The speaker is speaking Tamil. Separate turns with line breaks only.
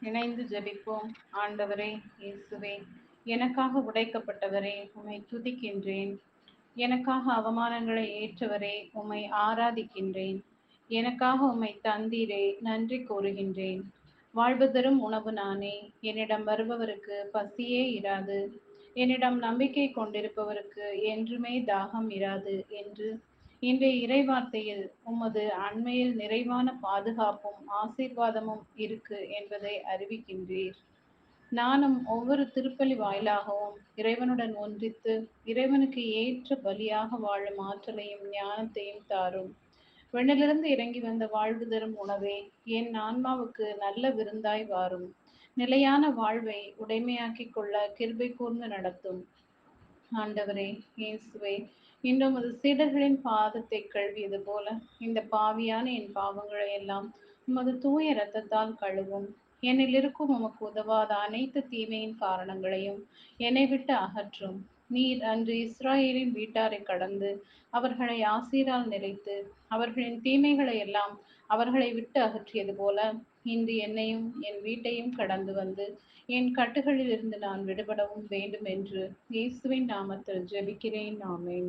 இணைந்து ஜெபிப்போம். ஆண்டவரே இயேசுவே, எனக்காக உடைக்கப்பட்டவரே, உம்மை துதிக்கின்றேன். எனக்காக அவமானங்களை ஏற்றவரே, உம்மை ஆராதிக்கின்றேன். எனக்காக உம்மை தந்தீரே, நன்றி கூறுகின்றேன். வாழ்வு தரும் உணவு நானே. என்னிடம் வருபவருக்கு பசியே இராது. என்னிடம் நம்பிக்கை கொண்டிருப்பவருக்கு என்றுமே தாகம் இராது என்று இன்றைய இறைவார்த்தையில் உமது அண்மையில் நிறைவான பாதுகாப்பும் ஆசீர்வாதமும் இருக்கு என்பதை அறிவிக்கின்றீர். நானும் ஒவ்வொரு திருப்பலி வாயிலாகவும் இறைவனுடன் ஒன்றித்து இறைவனுக்கு ஏற்ற பலியாக வாழும் ஆற்றலையும் ஞானத்தையும் தாரும். விண்ணிலிருந்து இறங்கி வந்த வாழ்வு தரும் உணவே, என் ஆன்மாவுக்கு நல்ல விருந்தாய் வாரும். நிலையான வாழ்வை உடைமையாக்கிக் கொள்ள கிருபை கூர்ந்து நடத்தும். ஆண்டவரே இயேசுவே, இன்று உமது சீடர்களின் பாதத்தை கழுவியது போல இந்த பாவியான என் பாவங்களை எல்லாம் உமது தூய இரத்தத்தால் கழுவும். என்னில் இருக்கும் உமக்கு உதவாத அனைத்து தீமையின் காரணங்களையும் என்னை விட்டு அகற்றும். நீர் அன்று இஸ்ராயேலின் வீட்டாரை கடந்து அவர்களை ஆசீரால் நிறைத்து அவர்களின் தீமைகளை எல்லாம் அவர்களை விட்டு அகற்றியது போல இன்று என்னையும் என் வீட்டையும் கடந்து வந்து என் கட்டுகளில் இருந்து நான் விடுபடவும் வேண்டும் என்று இயேசுவின் நாமத்தில் ஜெபிக்கிறேன். ஆமென்.